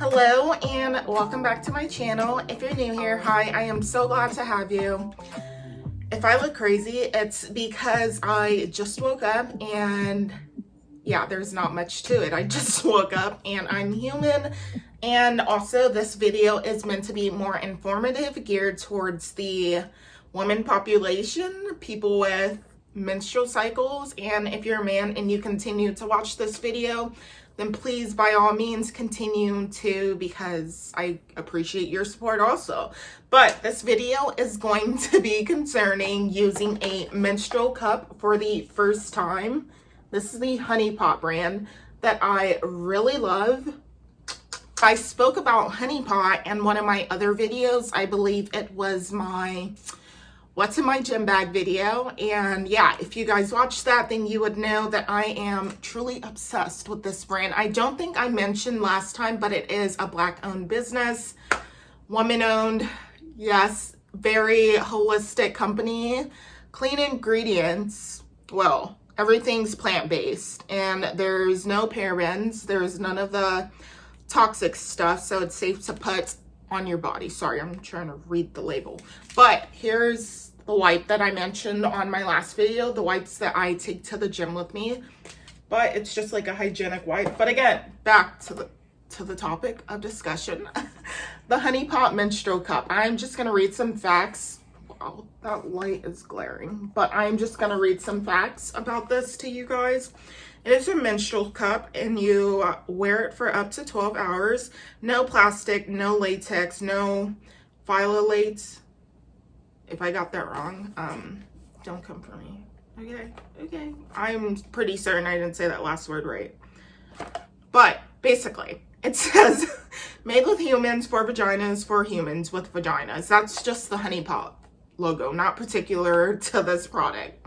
Hello and welcome back to my channel. If you're new here, hi, I am so glad to have you. If I look crazy, it's because I just woke up and yeah, there's not much to it. I just woke up and I'm human. And also this video is meant to be more informative, geared towards the women population, people with menstrual cycles. And if you're a man and you continue to watch this video, then please, by all means, continue to, because I appreciate your support also. But this video is going to be concerning using a menstrual cup for the first time. This is the Honey Pot brand that I really love. I spoke about Honey Pot in one of my other videos. I believe it was my What's in my gym bag video, and yeah, if you guys watched that, then you would know that I am truly obsessed with this brand. I don't think I mentioned last time, but it is a Black-owned business, woman-owned, yes, very holistic company, clean ingredients. Well, everything's plant-based, and there's no parabens, there's none of the toxic stuff, so it's safe to put on your body. Sorry, I'm trying to read the label. But here's the wipe that I mentioned on my last video, the wipes that I take to the gym with me. But it's just like a hygienic wipe. But again, back to the topic of discussion, the Honey Pot menstrual cup. I'm just gonna read some facts. Wow, that light is glaring. But I'm just gonna read some facts about this to you guys. It is a menstrual cup and you wear it for up to 12 hours. No plastic, no latex, no phthalate. If I got that wrong, don't come for me. Okay. I'm pretty certain I didn't say that last word right. But basically, it says made with humans for vaginas for humans with vaginas. That's just the Honey Pot logo, not particular to this product.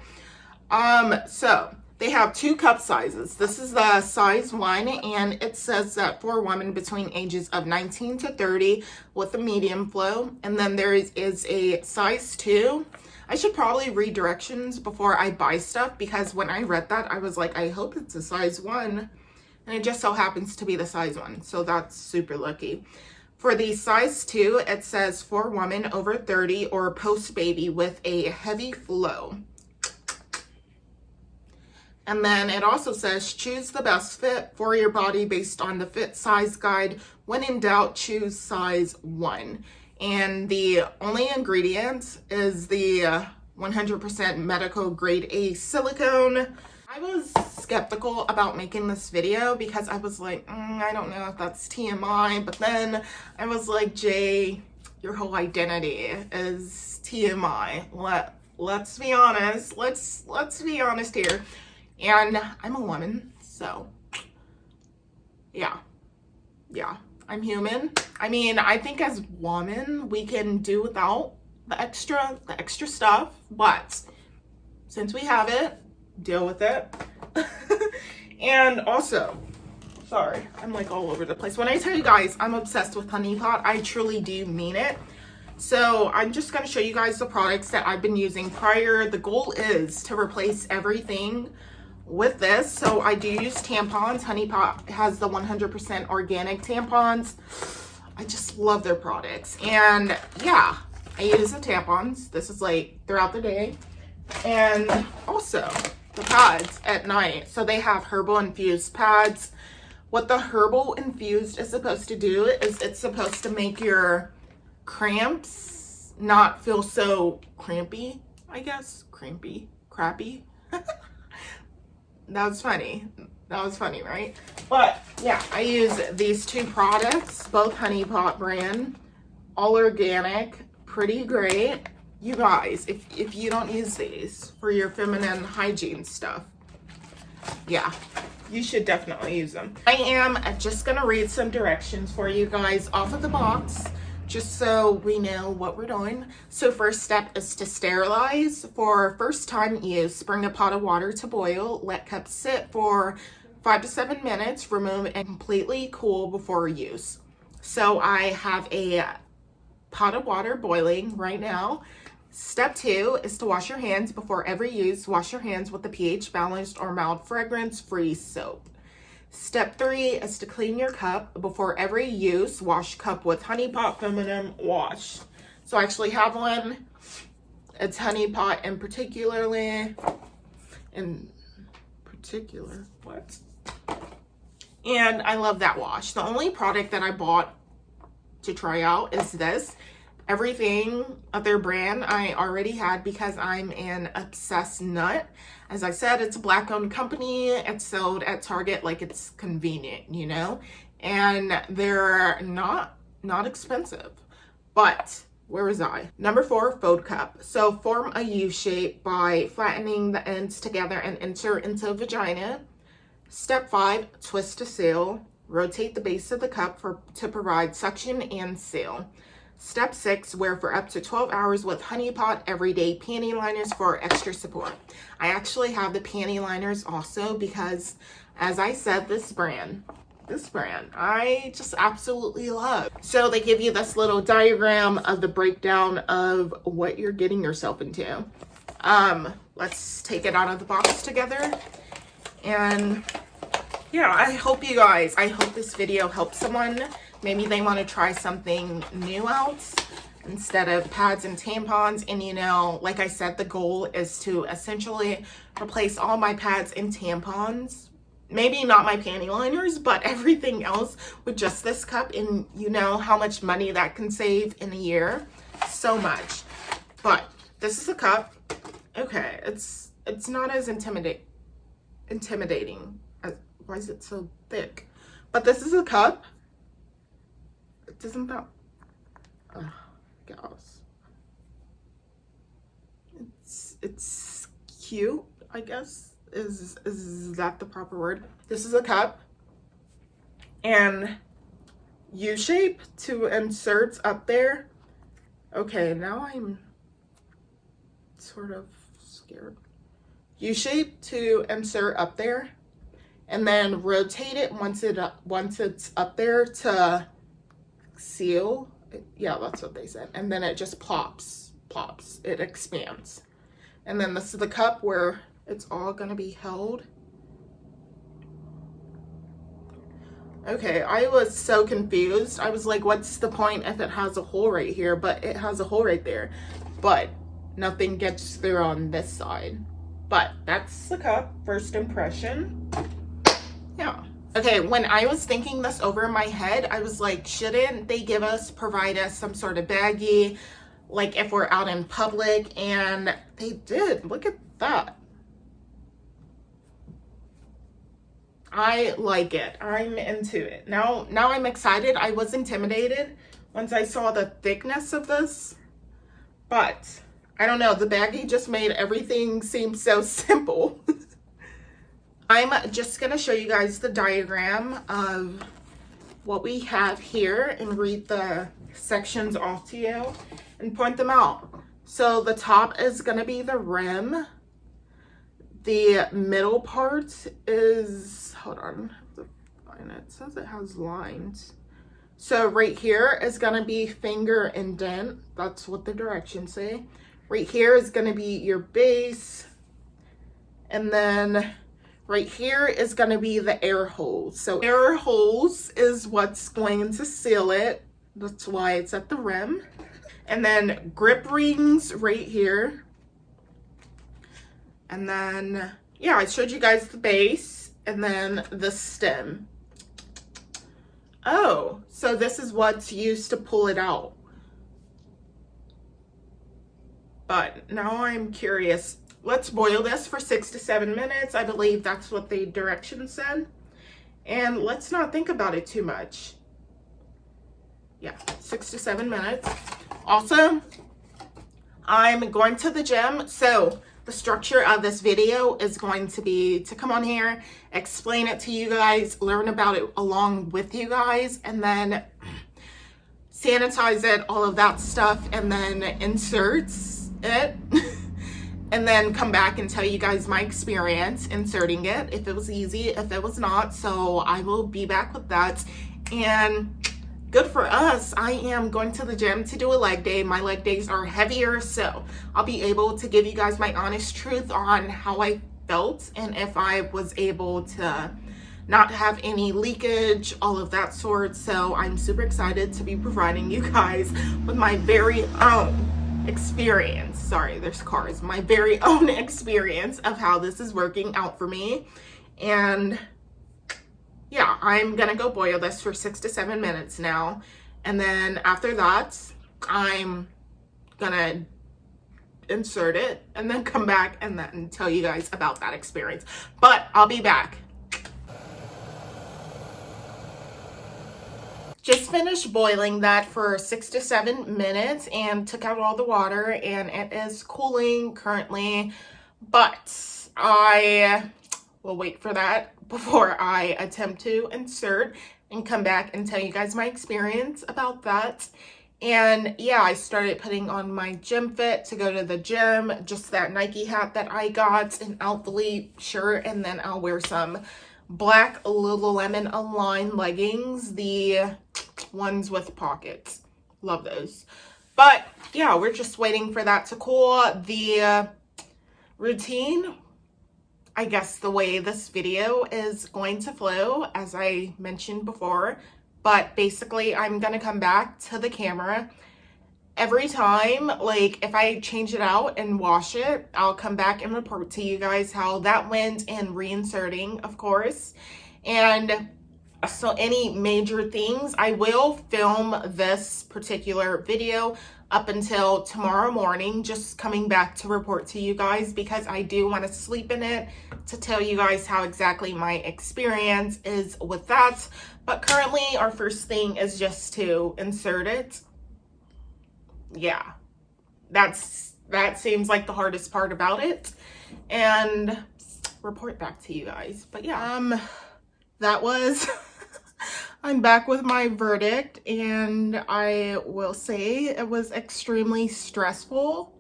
So they have two cup sizes. This is the size 1, and it says that for women between ages of 19 to 30 with a medium flow. And then there is a size 2. I should probably read directions before I buy stuff, because when I read that, I was like, I hope it's a size 1. And it just so happens to be the size 1. So that's super lucky. For the size 2, it says for women over 30 or post-baby with a heavy flow. And then it also says, choose the best fit for your body based on the fit size guide. When in doubt, choose size 1. And the only ingredient is the 100% medical grade A silicone. I was skeptical about making this video because I was like, I don't know if that's TMI. But then I was like, Jay, your whole identity is TMI. Let's be honest. Let's be honest here. And I'm a woman, so yeah, I'm human. I mean, I think as women, we can do without the extra stuff, but since we have it, deal with it. And also, sorry, I'm like all over the place. When I tell you guys I'm obsessed with Honey Pot, I truly do mean it. So I'm just going to show you guys the products that I've been using prior. The goal is to replace everything with this. So I do use tampons. Honey Pot has the 100% organic tampons. I just love their products. And yeah, I use the tampons. This is like throughout the day. And also the pads at night. So they have herbal infused pads. What the herbal infused is supposed to do is it's supposed to make your cramps not feel so crampy, I guess. Crappy. That was funny, right? But yeah, I use these two products, both Honey Pot brand, all organic, pretty great. You guys, if you don't use these for your feminine hygiene stuff, yeah, you should definitely use them. I am just gonna read some directions for you guys off of the box, just so we know what we're doing. So first step is to sterilize. For first time use, bring a pot of water to boil, let cup sit for 5 to 7 minutes, remove and completely cool before use. So I have a pot of water boiling right now. Step 2 is to wash your hands before every use. Wash your hands with the pH balanced or mild fragrance free soap. Step 3 is to clean your cup before every use. Wash cup with Honey Pot Feminine Wash. So I actually have one. It's Honey Pot in particular. What? And I love that wash. The only product that I bought to try out is this. Everything of their brand I already had because I'm an obsessed nut. As I said, it's a Black-owned company. It's sold at Target like it's convenient, you know? And they're not expensive. But where was I? Number 4, fold cup. So form a U shape by flattening the ends together and insert into a vagina. Step 5, twist to seal. Rotate the base of the cup to provide suction and seal. Step 6, wear for up to 12 hours with Honey Pot Everyday Panty Liners for extra support. I actually have the panty liners also because, as I said, this brand, I just absolutely love. So they give you this little diagram of the breakdown of what you're getting yourself into. Let's take it out of the box together. And yeah, I hope this video helps someone. Maybe they want to try something new out instead of pads and tampons. And you know, like I said, the goal is to essentially replace all my pads and tampons. Maybe not my panty liners, but everything else with just this cup. And you know how much money that can save in a year. So much. But this is a cup. Okay, it's not as intimidating. Why is it so thick? But this is a cup. Doesn't that, gosh. It's cute, I guess. Is that the proper word? This is a cup. And U shape to insert up there. Okay, now I'm sort of scared. U shape to insert up there. And then rotate it once it's up there to seal. Yeah, that's what they said. And then it just plops. It expands. And then this is the cup where it's all gonna be held. Okay, I was so confused. I was like, what's the point if it has a hole right here? But it has a hole right there. But nothing gets through on this side. But that's the cup, first impression. Yeah. Okay, when I was thinking this over in my head, I was like, shouldn't they provide us some sort of baggie, like if we're out in public? And they did. Look at that. I like it. I'm into it. Now I'm excited. I was intimidated once I saw the thickness of this, but I don't know. The baggie just made everything seem so simple. I'm just going to show you guys the diagram of what we have here and read the sections off to you and point them out. So the top is going to be the rim. The middle part is, hold on, it says it has lines. So right here is going to be finger indent. That's what the directions say. Right here is going to be your base. And then right here is going to be the air holes. So air holes is what's going to seal it. That's why it's at the rim. And then grip rings right here. And then, yeah, I showed you guys the base and then the stem. Oh, so this is what's used to pull it out. But now I'm curious. Let's boil this for 6 to 7 minutes. I believe that's what the directions said. And let's not think about it too much. Yeah, 6 to 7 minutes. Also, I'm going to the gym. So the structure of this video is going to be to come on here, explain it to you guys, learn about it along with you guys, and then sanitize it, all of that stuff, and then inserts it. And then come back and tell you guys my experience inserting it, if it was easy, if it was not. So I will be back with that. And good for us, I am going to the gym to do a leg day. My leg days are heavier, so I'll be able to give you guys my honest truth on how I felt and if I was able to not have any leakage, all of that sort. So I'm super excited to be providing you guys with my very own experience. Sorry, there's cars. My very own experience of how this is working out for me. And yeah, I'm gonna go boil this for 6 to 7 minutes now. And then after that, I'm gonna insert it and then come back and then tell you guys about that experience. But I'll be back. Just finished boiling that for 6 to 7 minutes and took out all the water, and it is cooling currently, but I will wait for that before I attempt to insert and come back and tell you guys my experience about that. And yeah, I started putting on my gym fit to go to the gym, just that Nike hat that I got, an outfit shirt, and then I'll wear some black Lululemon Align leggings, the ones with pockets. Love those. But yeah, we're just waiting for that to cool. The routine, I guess the way this video is going to flow, as I mentioned before, but basically I'm gonna come back to the camera every time. Like if I change it out and wash it, I'll come back and report to you guys how that went, and reinserting, of course. And so any major things, I will film this particular video up until tomorrow morning, just coming back to report to you guys, because I do want to sleep in it to tell you guys how exactly my experience is with that. But currently our first thing is just to insert it. Yeah, that seems like the hardest part about it, and report back to you guys. But yeah, that was I'm back with my verdict, and I will say it was extremely stressful.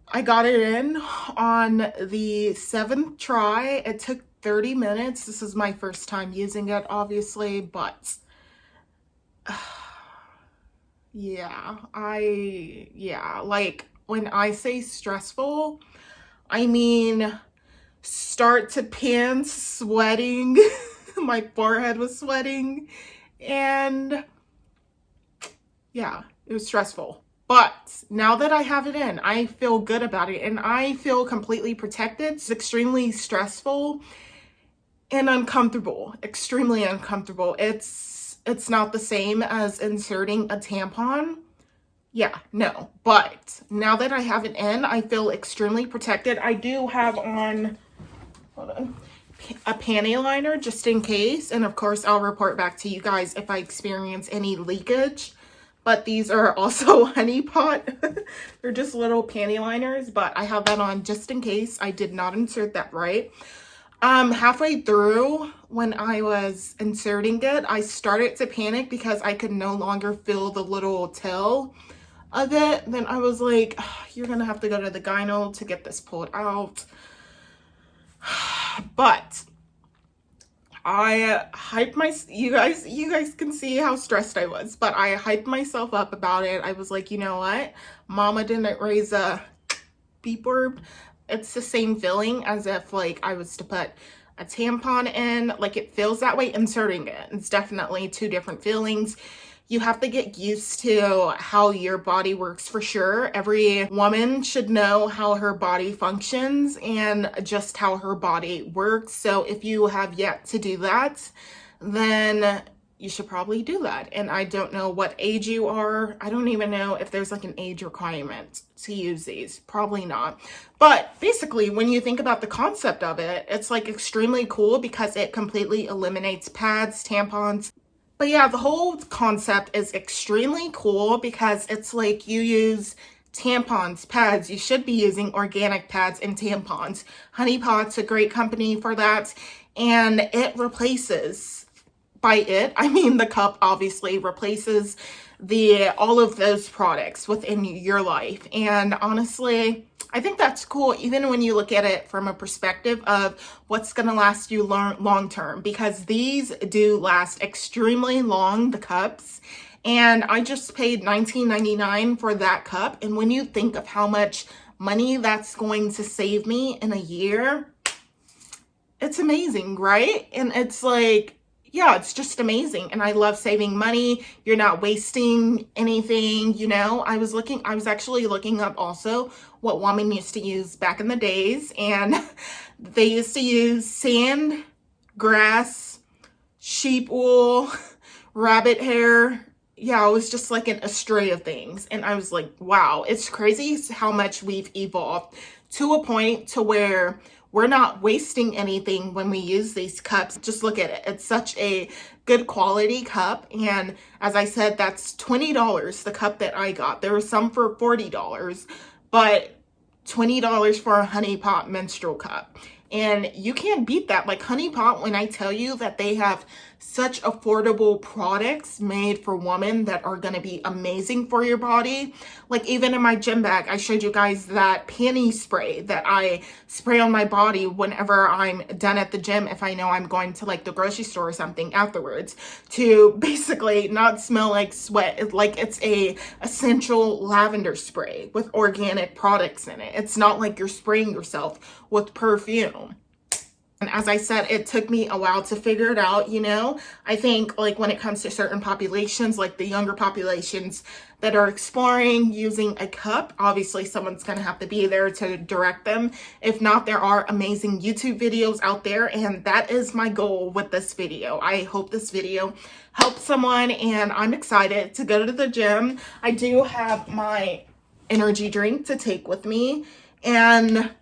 I got it in on the 7th try. It took 30 minutes. This is my first time using it, obviously, but yeah, like when I say stressful, I mean start to pants, sweating. My forehead was sweating, and yeah, it was stressful. But now that I have it in, I feel good about it, and I feel completely protected. It's extremely stressful and uncomfortable, extremely uncomfortable. It's not the same as inserting a tampon. Yeah, no, but now that I have it in, I feel extremely protected. I do have on, hold on, a panty liner just in case, and of course I'll report back to you guys if I experience any leakage. But these are also honey pot. They're just little panty liners, but I have that on just in case. I did not insert that right. Halfway through when I was inserting it, I started to panic because I could no longer feel the little tail of it. Then I was like, oh, you're gonna have to go to the gyno to get this pulled out. But I hyped you guys can see how stressed I was, but I hyped myself up about it. I was like, you know what? Mama didn't raise a beep word. It's the same feeling as if like I was to put a tampon in. Like it feels that way inserting it. It's definitely two different feelings. You have to get used to how your body works for sure. Every woman should know how her body functions and just how her body works. So if you have yet to do that, then you should probably do that. And I don't know what age you are. I don't even know if there's like an age requirement to use these. Probably not. But basically, when you think about the concept of it, it's like extremely cool because it completely eliminates pads, tampons. But yeah, the whole concept is extremely cool because it's like you use tampons, pads. You should be using organic pads and tampons. Honey Pot's a great company for that. And it replaces, by it, I mean the cup obviously replaces all of those products within your life. And honestly, I think that's cool, even when you look at it from a perspective of what's going to last you long term, because these do last extremely long, the cups. And I just paid $19.99 for that cup. And when you think of how much money that's going to save me in a year, It's amazing, right? And it's like, yeah, it's just amazing. And I love saving money. You're not wasting anything, you know. I was actually looking up also what women used to use back in the days, and they used to use sand, grass, sheep wool, rabbit hair. Yeah, it was just like an array of things. And I was like, wow, it's crazy how much we've evolved to a point to where we're not wasting anything when we use these cups. Just look at it. It's such a good quality cup. And as I said, that's $20, the cup that I got. There were some for $40, but $20 for a Honey Pot menstrual cup. And you can't beat that. Like Honey Pot, when I tell you that they have such affordable products made for women that are going to be amazing for your body. Like even in my gym bag, I showed you guys that panty spray that I spray on my body whenever I'm done at the gym, if I know I'm going to like the grocery store or something afterwards, to basically not smell like sweat. Like it's a essential lavender spray with organic products in it. It's not like you're spraying yourself with perfume. And as I said, it took me a while to figure it out, you know. I think like when it comes to certain populations, like the younger populations that are exploring using a cup, obviously someone's going to have to be there to direct them. If not, there are amazing YouTube videos out there, and that is my goal with this video. I hope this video helps someone, and I'm excited to go to the gym. I do have my energy drink to take with me, and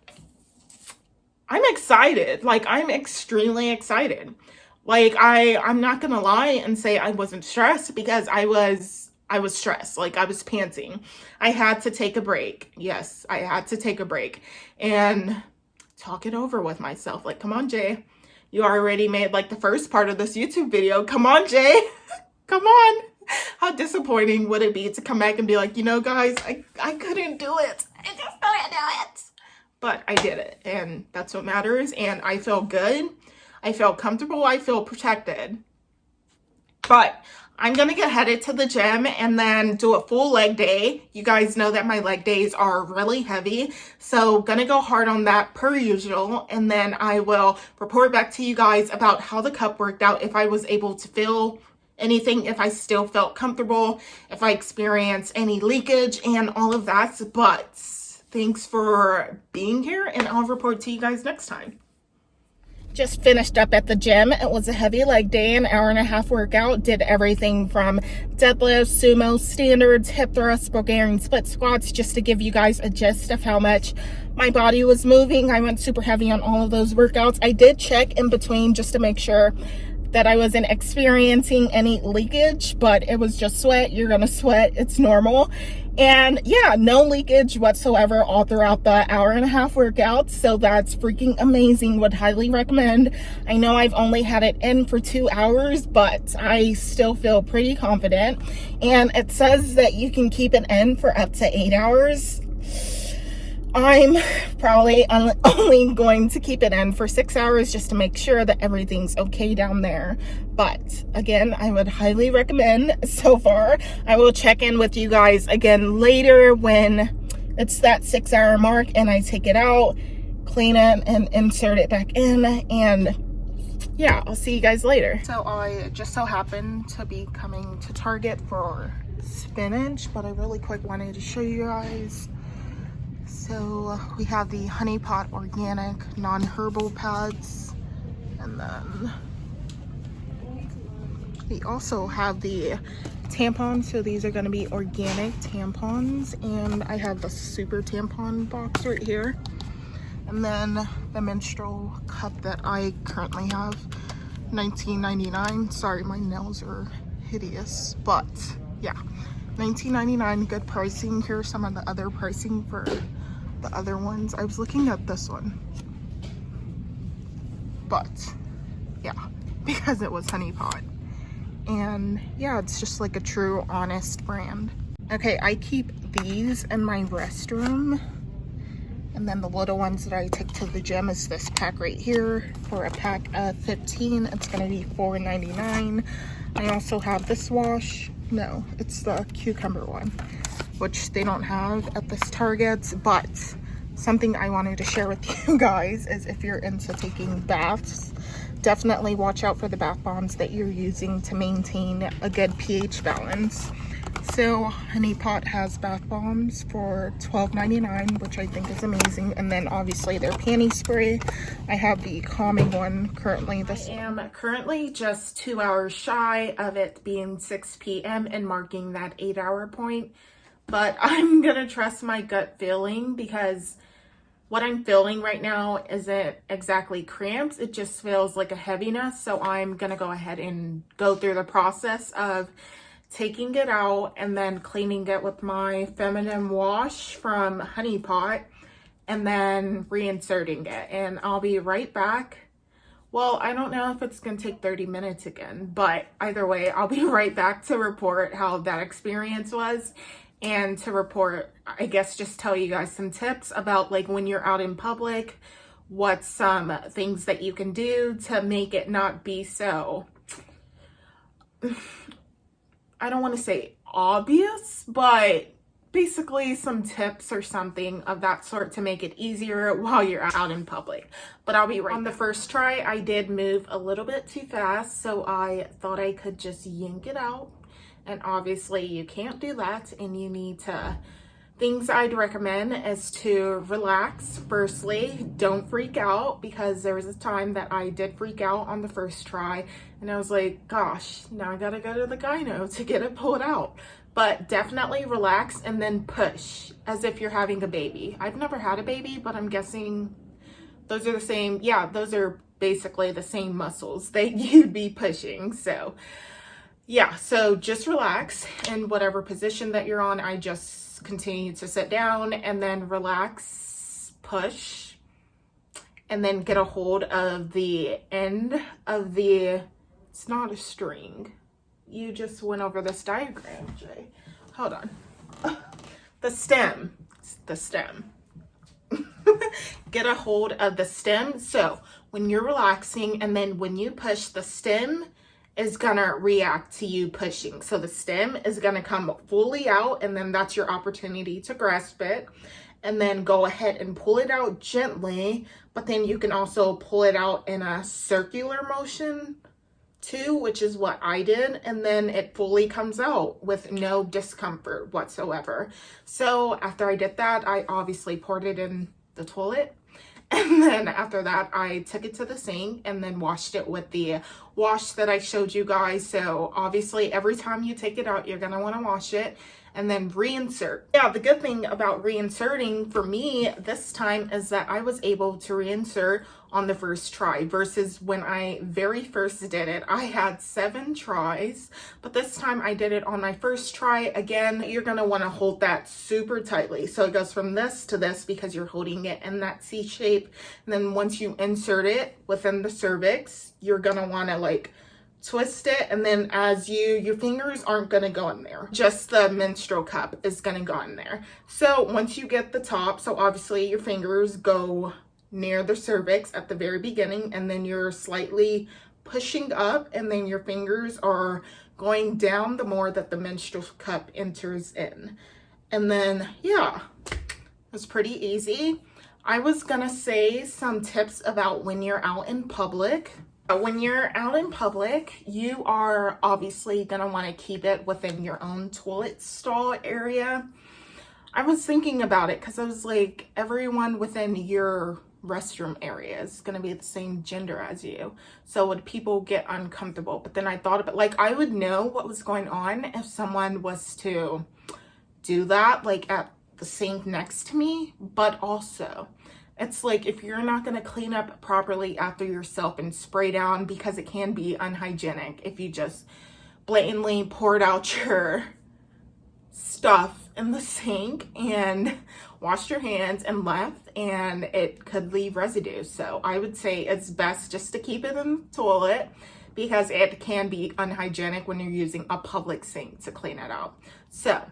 I'm excited. Like, I'm extremely excited. Like, I'm not gonna lie and say I wasn't stressed, because I was stressed. Like, I was pantsing. I had to take a break. Yes, I had to take a break and talk it over with myself. Like, come on, Jay. You already made like the first part of this YouTube video. Come on, Jay. Come on. How disappointing would it be to come back and be like, you know, guys, I couldn't do it. I just couldn't do it. But I did it, and that's what matters. And I feel good. I feel comfortable. I feel protected. But I'm going to get headed to the gym and then do a full leg day. You guys know that my leg days are really heavy. So going to go hard on that per usual. And then I will report back to you guys about how the cup worked out, if I was able to feel anything, if I still felt comfortable, if I experienced any leakage and all of that. But thanks for being here, and I'll report to you guys next time. Just finished up at the gym. It was a heavy leg day, an hour-and-a-half workout. Did everything from deadlifts, sumo, standards, hip thrusts, Bulgarian split squats, just to give you guys a gist of how much my body was moving. I went super heavy on all of those workouts. I did check in between just to make sure that I wasn't experiencing any leakage, but it was just sweat. You're gonna sweat, it's normal. And yeah, no leakage whatsoever all throughout the hour-and-a-half workout. So that's freaking amazing. Would highly recommend. I know I've only had it in for 2 hours, but I still feel pretty confident. And it says that you can keep it in for up to 8 hours. I'm probably only going to keep it in for 6 hours just to make sure that everything's okay down there. But again, I would highly recommend so far. I will check in with you guys again later when it's that 6 hour mark and I take it out, clean it, and insert it back in. And yeah, I'll see you guys later. So I just so happened to be coming to Target for spinach, but I really quick wanted to show you guys. So we have the Honey Pot organic non-herbal pads, and then we also have the tampons. So these are going to be organic tampons, and I have the super tampon box right here. And then the menstrual cup that I currently have, $19.99. Sorry, my nails are hideous, but yeah, $19.99, good pricing. Here's some of the other pricing for the other ones. I was looking at this one, but yeah, because it was Honey Pot. And yeah, it's just like a true honest brand. Okay, I keep these in my restroom, and then the little ones that I take to the gym is this pack right here. For a pack of 15, it's gonna be $4.99. I also have this wash. No, it's the cucumber one, which they don't have at this Target, but something I wanted to share with you guys is if you're into taking baths, definitely watch out for the bath bombs that you're using to maintain a good pH balance. So Honey Pot has bath bombs for $12.99, which I think is amazing. And then obviously their panty spray. I have the calming one currently. I am currently just 2 hours shy of it being 6 p.m. and marking that 8-hour point. But I'm gonna trust my gut feeling, because what I'm feeling right now isn't exactly cramps. It just feels like a heaviness. So I'm gonna go ahead and go through the process of taking it out and then cleaning it with my feminine wash from Honey Pot and then reinserting it. And I'll be right back. Well, I don't know if it's gonna take 30 minutes again, but either way, I'll be right back to report how that experience was, and to report, I guess, just tell you guys some tips about like when you're out in public, what's some things that you can do to make it not be so, I don't want to say obvious, but basically some tips or something of that sort to make it easier while you're out in public. But I'll be right back. On the first try, I did move a little bit too fast, so I thought I could just yank it out. And obviously you can't do that, and you need to, things I'd recommend is to relax. Firstly, don't freak out, because there was a time that I did freak out on the first try, and I was like, gosh, now I gotta go to the gyno to get it pulled out. But definitely relax and then push as if you're having a baby. I've never had a baby, but I'm guessing those are the same. Yeah, those are basically the same muscles that you'd be pushing. So yeah, so just relax in whatever position that you're on. I just continue to sit down and then relax, push, and then get a hold of the end of the, it's not a string. You just went over this diagram, Jay. Hold on. The stem. It's the stem. Get a hold of the stem. So when you're relaxing and then when you push, the stem is gonna react to you pushing. So the stem is gonna come fully out, and then that's your opportunity to grasp it. And then go ahead and pull it out gently, but then you can also pull it out in a circular motion too, which is what I did, and then it fully comes out with no discomfort whatsoever. So after I did that, I obviously poured it in the toilet, and then after that I took it to the sink and then washed it with the wash that I showed you guys. So obviously every time you take it out, you're gonna want to wash it and then reinsert. Yeah, the good thing about reinserting for me this time is that I was able to reinsert on the first try, versus when I very first did it, I had 7 tries, but this time I did it on my first try. Again, you're gonna wanna hold that super tightly. So it goes from this to this because you're holding it in that C shape. And then once you insert it within the cervix, you're gonna wanna like twist it, and then as your fingers aren't gonna go in there, just the menstrual cup is gonna go in there. So once you get the top, so obviously your fingers go near the cervix at the very beginning, and then you're slightly pushing up, and then your fingers are going down the more that the menstrual cup enters in. And then yeah, it's pretty easy. I was gonna say some tips about when you're out in public. When you're out in public, you are obviously gonna want to keep it within your own toilet stall area. I was thinking about it because I was like, everyone within your restroom area is gonna be the same gender as you. So would people get uncomfortable? But then I thought about, like, I would know what was going on if someone was to do that, like at the sink next to me. But also, it's like, if you're not going to clean up properly after yourself and spray down, because it can be unhygienic if you just blatantly poured out your stuff in the sink and washed your hands and left, and it could leave residue. So I would say it's best just to keep it in the toilet, because it can be unhygienic when you're using a public sink to clean it out. So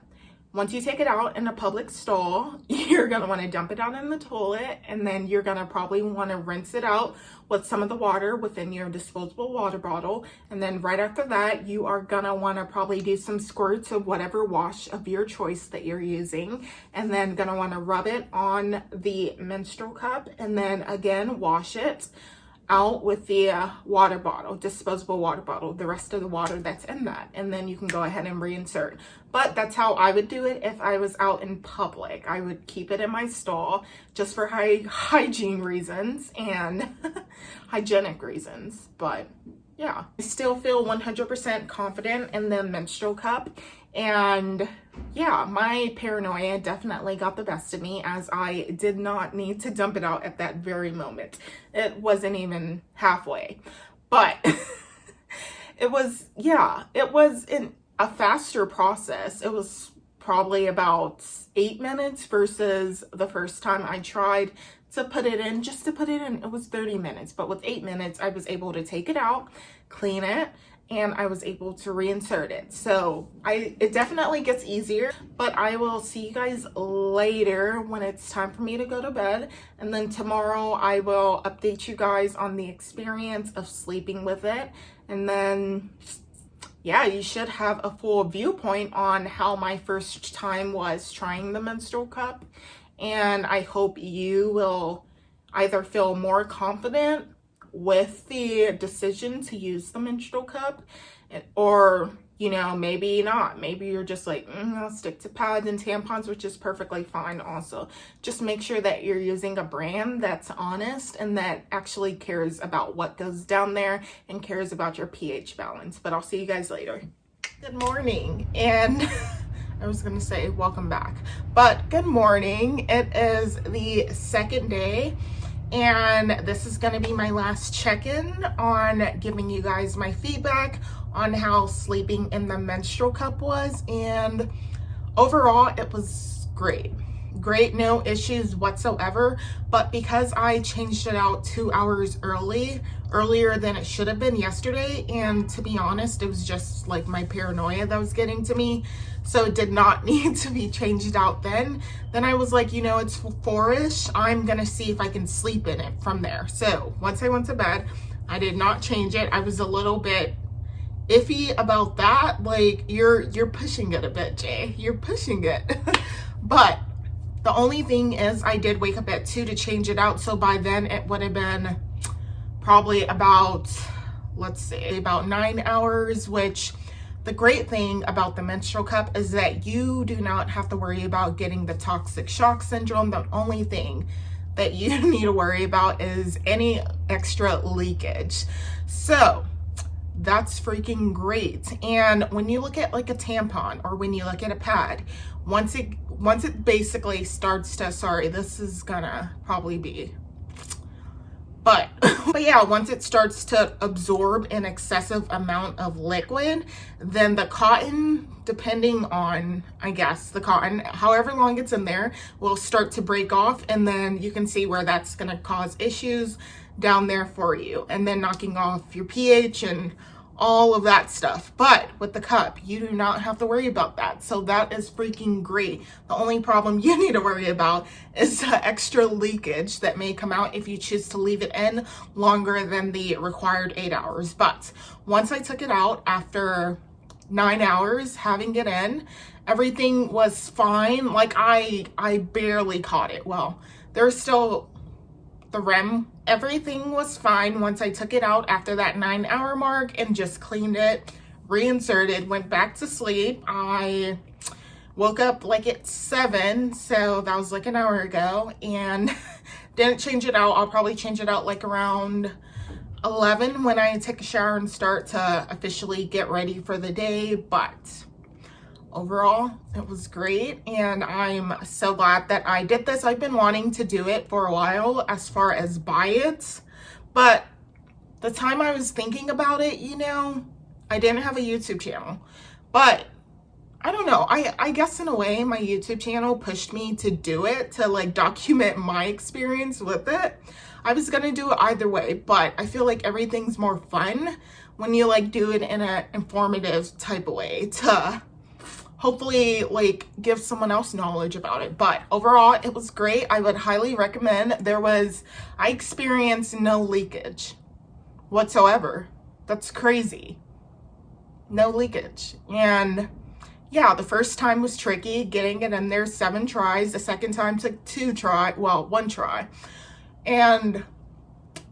once you take it out in a public stall, you're gonna wanna dump it out in the toilet, and then you're gonna probably wanna rinse it out with some of the water within your disposable water bottle. And then right after that, you are gonna wanna probably do some squirts of whatever wash of your choice that you're using, and then gonna wanna rub it on the menstrual cup, and then again, wash it out with the water bottle, disposable water bottle, the rest of the water that's in that, and then you can go ahead and reinsert. But that's how I would do it if I was out in public. I would keep it in my stall just for hygiene reasons and hygienic reasons. But yeah, I still feel 100% confident in the menstrual cup. And yeah, my paranoia definitely got the best of me, as I did not need to dump it out at that very moment. It wasn't even halfway, but it was a faster process. It was probably about 8 minutes versus the first time I tried to put it in, just to put it in, it was 30 minutes. But with 8 minutes, I was able to take it out, clean it, and I was able to reinsert it. So it definitely gets easier, but I will see you guys later when it's time for me to go to bed. And then tomorrow I will update you guys on the experience of sleeping with it. And then, yeah, you should have a full viewpoint on how my first time was trying the menstrual cup. And I hope you will either feel more confident with the decision to use the menstrual cup, or, you know, maybe not. Maybe you're just like, I'll stick to pads and tampons, which is perfectly fine also. Just make sure that you're using a brand that's honest and that actually cares about what goes down there and cares about your pH balance. But I'll see you guys later. Good morning, and I was gonna say welcome back, but good morning. It is the second day, and this is gonna be my last check-in on giving you guys my feedback on how sleeping in the menstrual cup was. And overall, it was great. Great, no issues whatsoever. But because I changed it out 2 hours earlier than it should have been yesterday, and to be honest, it was just like my paranoia that was getting to me, so it did not need to be changed out then I was like, you know, it's 4-ish, I'm gonna see if I can sleep in it from there. So once I went to bed, I did not change it. I was a little bit iffy about that. Like, you're pushing it a bit, Jay, you're pushing it. But the only thing is, I did wake up at 2 to change it out, so by then it would have been probably about, let's say, about 9 hours. Which, the great thing about the menstrual cup is that you do not have to worry about getting the toxic shock syndrome. The only thing that you need to worry about is any extra leakage. So that's freaking great. And when you look at like a tampon, or when you look at a pad, once it basically starts to, sorry, this is gonna probably be, but yeah, once it starts to absorb an excessive amount of liquid, then the cotton, depending on, I guess, the cotton, however long it's in there, will start to break off, and then you can see where that's gonna cause issues down there for you, and then knocking off your pH and all of that stuff. But with the cup, you do not have to worry about that. So that is freaking great. The only problem you need to worry about is the extra leakage that may come out if you choose to leave it in longer than the required 8 hours. But once I took it out after 9 hours having it in, everything was fine. Like, I barely caught it. Well, there's still the REM, everything was fine once I took it out after that 9 hour mark and just cleaned it, reinserted, went back to sleep. I woke up like at 7, so that was like an hour ago, and didn't change it out. I'll probably change it out like around 11 when I take a shower and start to officially get ready for the day. But overall, it was great, and I'm so glad that I did this. I've been wanting to do it for a while as far as buy it, but the time I was thinking about it, you know, I didn't have a YouTube channel. But I don't know, I guess in a way my YouTube channel pushed me to do it, to like document my experience with it. I was gonna do it either way, but I feel like everything's more fun when you like do it in an informative type of way to hopefully like give someone else knowledge about it. But overall, it was great. I would highly recommend. I experienced no leakage whatsoever. That's crazy. No leakage. And yeah, the first time was tricky getting it in there, 7 tries. The second time took 1 try. And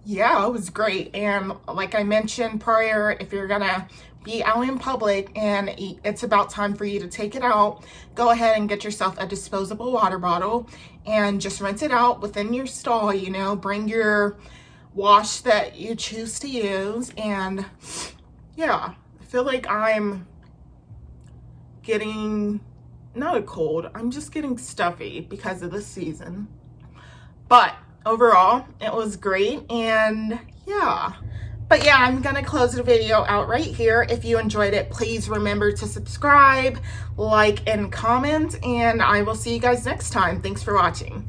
yeah, it was great. And like I mentioned prior, if you're gonna be out in public and it's about time for you to take it out, go ahead and get yourself a disposable water bottle and just rinse it out within your stall. You know, bring your wash that you choose to use. And yeah, I feel like I'm getting, not a cold, I'm just getting stuffy because of the season. But overall, it was great. And yeah. But yeah, I'm gonna close the video out right here. If you enjoyed it, please remember to subscribe, like, and comment, and I will see you guys next time. Thanks for watching.